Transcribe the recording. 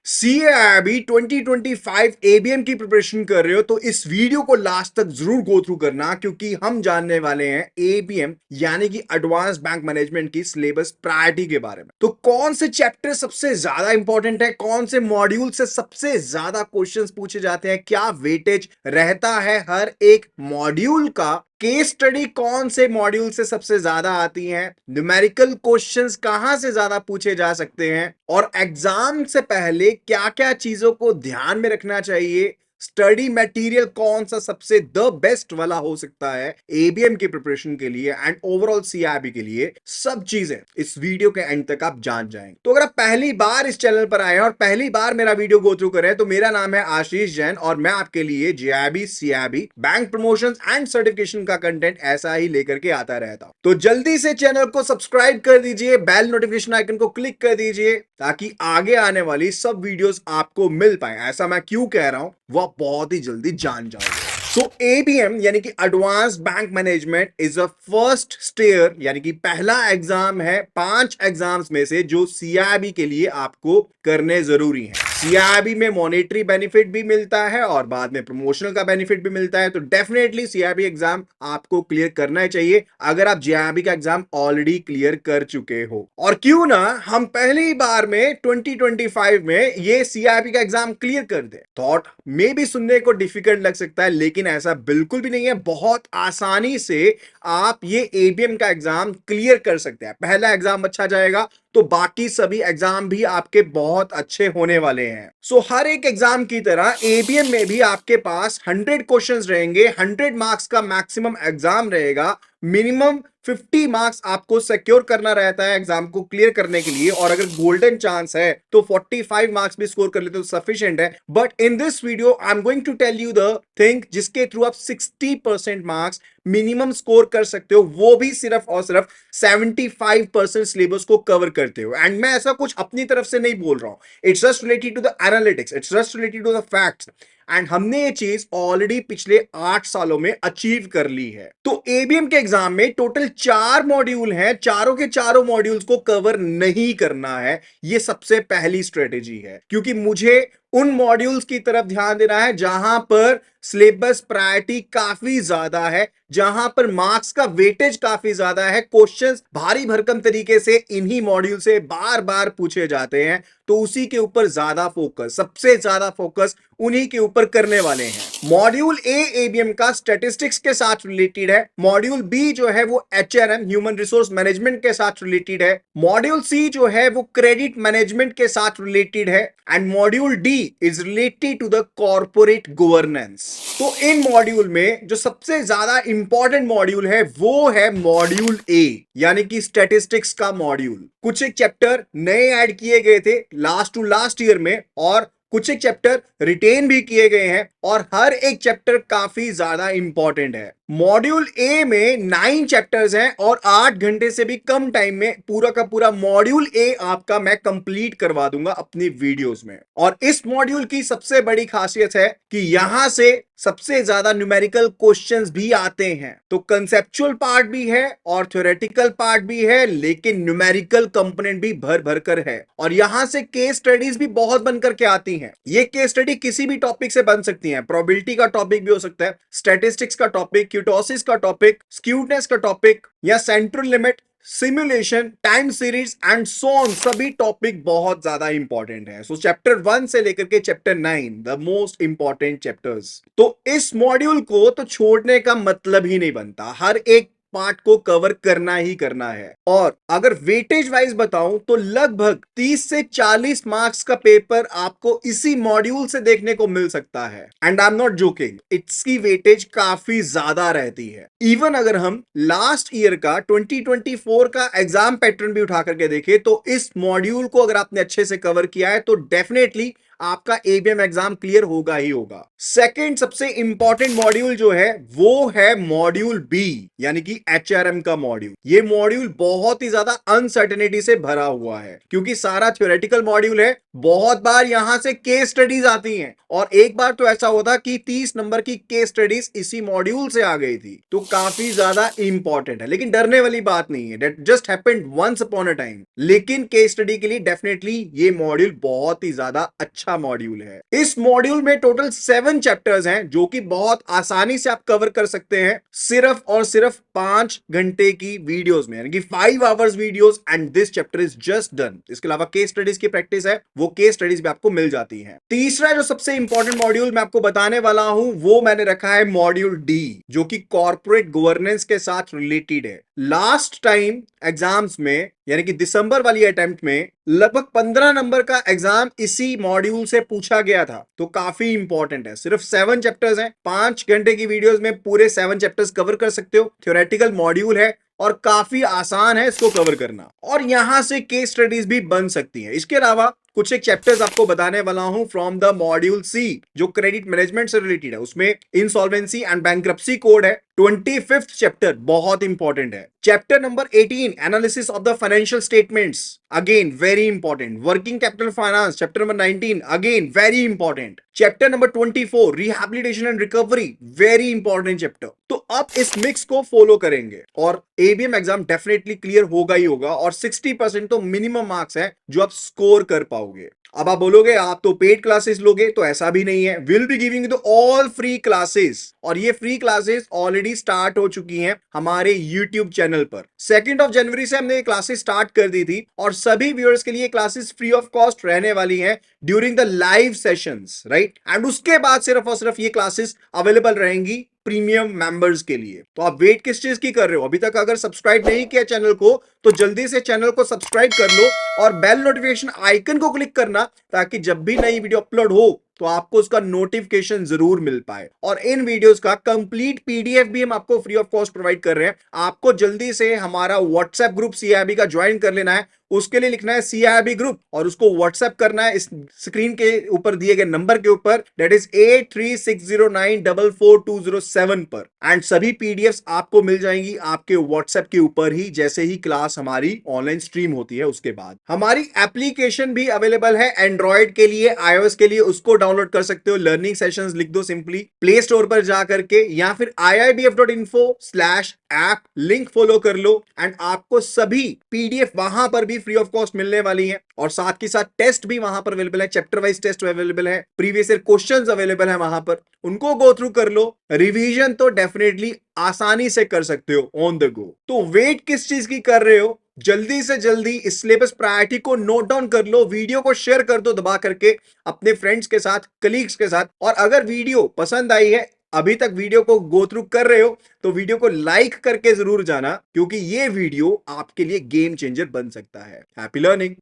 सीएआरबी 2025 ABM की preparation कर रहे हो तो इस वीडियो को लास्ट तक जरूर गो थ्रू करना, क्योंकि हम जानने वाले हैं एबीएम यानी कि एडवांस बैंक मैनेजमेंट की सिलेबस प्रायोरिटी के बारे में। तो कौन से चैप्टर सबसे ज्यादा इंपॉर्टेंट है, कौन से मॉड्यूल से सबसे ज्यादा क्वेश्चंस पूछे जाते हैं, क्या वेटेज रहता है हर एक मॉड्यूल का, केस स्टडी कौन से मॉड्यूल से सबसे ज्यादा आती हैं, न्यूमेरिकल क्वेश्चंस कहां से ज्यादा पूछे जा सकते हैं, और एग्जाम से पहले क्या क्या चीजों को ध्यान में रखना चाहिए, स्टडी मटेरियल कौन सा सबसे द बेस्ट वाला हो सकता है एबीएम की प्रिपरेशन के लिए एंड ओवरऑल सीआईबी के लिए, सब चीजें इस वीडियो के एंड तक आप जान जाएंगे। तो अगर आप पहली बार इस चैनल पर आए हैं और पहली बार मेरा वीडियो गो थ्रू कर रहे हैं तो मेरा नाम है आशीष जैन और मैं आपके लिए JIB, CIB, bank promotions and certification का कंटेंट ऐसा ही लेकर के आता रहता हूं। तो जल्दी से चैनल को सब्सक्राइब कर दीजिए, बेल नोटिफिकेशन आइकन को क्लिक कर दीजिए ताकि आगे आने वाली सब वीडियोस आपको मिल पाए। ऐसा मैं क्यों कह रहा हूं वो आप बहुत ही जल्दी जान जाओगे। सो एबीएम यानी कि advance bank management is a first stair, यानी कि पहला एग्जाम है 5 एग्जाम्स में से जो सीआईबी के लिए आपको करने जरूरी है। सीआईबी में मॉनेटरी बेनिफिट भी मिलता है और बाद में प्रमोशनल का बेनिफिट भी मिलता है, तो डेफिनेटली सीआईबी एग्जाम आपको क्लियर करना ही चाहिए अगर आप जेआईबी का एग्जाम ऑलरेडी क्लियर कर चुके हो। और क्यों ना हम पहली बार में 2025 में ये सीआईबी का एग्जाम क्लियर कर दे। थॉट मे भी सुनने को डिफिकल्ट लग सकता है, लेकिन ऐसा बिल्कुल भी नहीं है। बहुत आसानी से आप ये एबीएम का एग्जाम क्लियर कर सकते हैं। पहला एग्जाम अच्छा जाएगा तो बाकी सभी एग्जाम भी आपके बहुत अच्छे होने वाले हैं। सो हर एक एग्जाम की तरह एबीएम में भी आपके पास 100 क्वेश्चंस रहेंगे, 100 मार्क्स का मैक्सिमम एग्जाम रहेगा, मिनिमम 50 मार्क्स आपको सिक्योर करना रहता है एग्जाम को क्लियर करने के लिए, और अगर गोल्डन चांस है तो 45 मार्क्स भी स्कोर कर लेते तो सफिशिएंट है। But in this video I am going to tell you the thing जिसके थ्रू आप 60% मार्क्स मिनिमम स्कोर कर सकते हो, वो भी सिर्फ और सिर्फ 75% सिलेबस को कवर करते हो। एंड मैं ऐसा कुछ अपनी तरफ से नहीं बोल रहा हूं, it's just related to the analytics, it's just related to the facts, and हमने ये चीज ऑलरेडी पिछले 8 सालों में अचीव कर ली है। तो एबीएम के एग्जाम में टोटल 4 मॉड्यूल हैं, चारों के चारों मॉड्यूल्स को कवर नहीं करना है, ये सबसे पहली स्ट्रेटेजी है, क्योंकि मुझे उन मॉड्यूल्स की तरफ ध्यान देना है जहां पर सिलेबस प्रायोरिटी काफी ज्यादा है, जहां पर मार्क्स का वेटेज काफी ज्यादा है, क्वेश्चंस भारी भरकम तरीके से इन्हीं मॉड्यूल से बार बार पूछे जाते हैं, तो उसी के ऊपर ज्यादा फोकस, सबसे ज्यादा फोकस उन्हीं के ऊपर करने वाले हैं। मॉड्यूल ए एबीएम का स्टैटिस्टिक्स के साथ रिलेटेड है, मॉड्यूल बी जो है वो एचआरएम ह्यूमन रिसोर्स मैनेजमेंट के साथ रिलेटेड है, मॉड्यूल सी जो है वो क्रेडिट मैनेजमेंट के साथ रिलेटेड है, and module D is related to the corporate governance. तो इन मॉड्यूल में जो सबसे ज्यादा इंपॉर्टेंट मॉड्यूल है वो है मॉड्यूल ए, यानी कि स्टैटिस्टिक्स का मॉड्यूल। कुछ एक चैप्टर नए ऐड किए गए थे लास्ट टू लास्ट ईयर में, और कुछ एक चैप्टर रिटेन भी किए गए हैं, और हर एक चैप्टर काफी ज्यादा इंपॉर्टेंट है। मॉड्यूल ए में 9 चैप्टर्स हैं और 8 घंटे से भी कम टाइम में पूरा का पूरा मॉड्यूल ए आपका मैं कंप्लीट करवा दूंगा अपनी वीडियोस में। और इस मॉड्यूल की सबसे बड़ी खासियत है कि यहां से सबसे ज्यादा न्यूमेरिकल क्वेश्चंस भी आते हैं। तो कंसेप्चुअल पार्ट भी है और थ्योरेटिकल पार्ट भी है, लेकिन न्यूमेरिकल कंपोनेंट भी भर भर कर है, और यहां से केस स्टडीज भी बहुत बनकर के आती हैं। ये केस स्टडी किसी भी टॉपिक से बन सकती है, प्रोबेबिलिटी का टॉपिक भी हो सकता है, स्टैटिस्टिक्स का टॉपिक, क्यूटोसिस का टॉपिक, स्क्यूटनेस का टॉपिक, या central limit, simulation, time series and so on, सभी टॉपिक बहुत ज्यादा इंपॉर्टेंट है। सो चैप्टर 1 से लेकर के chapter 9 the most important chapters. तो इस मॉड्यूल को तो छोड़ने का मतलब ही नहीं बनता, हर एक पार्ट को कवर करना ही करना है। और अगर वेटेज वाइज बताऊं तो लगभग 30 से 40 मार्क्स का पेपर आपको इसी मॉड्यूल से देखने को मिल सकता है, and I am not joking, इसकी वेटेज काफी ज्यादा रहती है। इवन अगर हम लास्ट ईयर का 2024 का एग्जाम पैटर्न भी उठा करके देखें तो इस मॉड्यूल को अगर आपने अच्छे से कवर किया है तो डेफिनेटली आपका एबीएम एग्जाम क्लियर होगा ही होगा। सेकंड सबसे इंपॉर्टेंट मॉड्यूल जो है वो है मॉड्यूल बी, यानी कि एचआरएम का मॉड्यूल। ये मॉड्यूल बहुत ही ज्यादा अनसर्टेनिटी से भरा हुआ है क्योंकि सारा थ्योरेटिकल मॉड्यूल है। बहुत बार यहां से केस स्टडीज आती हैं और एक बार तो ऐसा होता कि 30 नंबर की केस स्टडीज इसी मॉड्यूल से आ गई थी। तो काफी ज्यादा इंपॉर्टेंट है, लेकिन डरने वाली बात नहीं है, that just happened once upon a time. लेकिन केस स्टडी के लिए डेफिनेटली ये मॉड्यूल बहुत ही ज्यादा अच्छा मॉड्यूल है। इस मॉड्यूल में टोटल 7 चैप्टर्स हैं जो कि बहुत आसानी से आप कवर कर सकते हैं सिर्फ और सिर्फ 5 घंटे की वीडियोस में, यानी कि 5 hours videos, and this chapter is just done. इसके अलावा केस स्टडीज की प्रैक्टिस है, वो केस स्टडीज भी आपको मिल जाती है। तीसरा जो सबसे इंपॉर्टेंट मॉड्यूल मैं आपको बताने वाला हूं वो मैंने रखा है मॉड्यूल डी, जो कि कॉर्पोरेट गवर्नेंस के साथ रिलेटेड है। लास्ट टाइम एग्जाम्स में, यानी कि दिसंबर वाली अटेम्प्ट में, लगभग 15 नंबर का एग्जाम इसी मॉड्यूल से पूछा गया था। तो काफी इंपॉर्टेंट है। सिर्फ 7 चैप्टर्स हैं, 5 घंटे की वीडियोस में पूरे 7 चैप्टर्स कवर कर सकते हो। थ्योरेटिकल मॉड्यूल है और काफी आसान है इसको कवर करना, और यहां से केस स्टडीज भी बन सकती हैं। इसके अलावा कुछ एक चैप्टर्स आपको बताने वाला हूं फ्रॉम द मॉड्यूल सी, जो क्रेडिट मैनेजमेंट से रिलेटेड है। उसमें इंसॉल्वेंसी एंड बैंक्रप्सी कोड है। 25th चैप्टर बहुत इंपॉर्टेंट है। Chapter number 18 analysis of the financial statements, again very important. Working capital finance chapter number 19, again very important. Chapter number 24 rehabilitation and recovery, very important chapter. तो अब इस mix को follow करेंगे और ABM exam definitely clear होगा ही होगा, और 60% तो मिनिमम मार्क्स है जो आप स्कोर कर पाओगे। अब आप बोलोगे आप तो पेड क्लासेस लोगे, तो ऐसा भी नहीं है। Will be giving you all free classes, और ये फ्री क्लासेस ऑलरेडी स्टार्ट हो चुकी हैं हमारे यूट्यूब चैनल पर। 2 जनवरी से हमने ये क्लासेस स्टार्ट कर दी थी, और सभी व्यूअर्स के लिए क्लासेस फ्री ऑफ कॉस्ट रहने वाली हैं during the live sessions, right. And उसके बाद सिर्फ और सिर्फ ये क्लासेस अवेलेबल रहेंगी प्रीमियम मेंबर्स के लिए। तो आप वेट किस चीज की कर रहे हो? अभी तक अगर सब्सक्राइब नहीं किया चैनल को तो जल्दी से चैनल को सब्सक्राइब कर लो और बेल नोटिफिकेशन आइकन को क्लिक करना, ताकि जब भी नई वीडियो अपलोड हो तो आपको उसका नोटिफिकेशन जरूर मिल पाए। और इन वीडियोस का कंप्लीट पीडीएफ भी हम आपको फ्री ऑफ कॉस्ट प्रोवाइड कर रहे हैं। आपको जल्दी से हमारा व्हाट्सएप ग्रुप सीआईबी का ज्वाइन कर लेना है। उसके लिए लिखना है सीआईबी ग्रुप और उसको व्हाट्सएप करना है इस स्क्रीन के ऊपर दिए गए नंबर के ऊपर, दैट इज 8360944207 पर। एंड सभी पीडीएफ्स आपको मिल जाएंगी आपके व्हाट्सएप के ऊपर ही, जैसे ही क्लास हमारी ऑनलाइन स्ट्रीम होती है। उसके बाद हमारी एप्लीकेशन भी अवेलेबल है एंड्रॉइड के लिए, आईओएस के लिए। उसको डाउनलोड कर सकते हो। लर्निंग सेशंस लिख दो सिंपली प्ले स्टोर पर जाकर के, या फिर iibf.info/app लिंक फॉलो कर लो, एंड आपको सभी पीडीएफ वहां पर भी फ्री ऑफ कॉस्ट मिलने वाली है। और साथ के साथ टेस्ट भी वहां पर अवेलेबल है, चैप्टर वाइज टेस्ट अवेलेबल है, प्रीवियस ईयर क्वेश्चंस अवेलेबल है वहां पर। उनको गो थ्रू कर लो। रिवीजन तो डेफिनेटली आसानी से कर सकते हो ऑन द गो। तो वेट किस चीज की कर रहे हो? जल्दी से जल्दी इस सिलेबस प्रायोरिटी को नोट डाउन कर लो, वीडियो को शेयर कर दो दबा करके अपने फ्रेंड्स के साथ, कलीग्स के साथ। और अगर वीडियो पसंद आई है, अभी तक वीडियो को गो थ्रू कर रहे हो, तो वीडियो को लाइक करके जरूर जाना, क्योंकि ये वीडियो आपके लिए गेम चेंजर बन सकता है। Happy learning.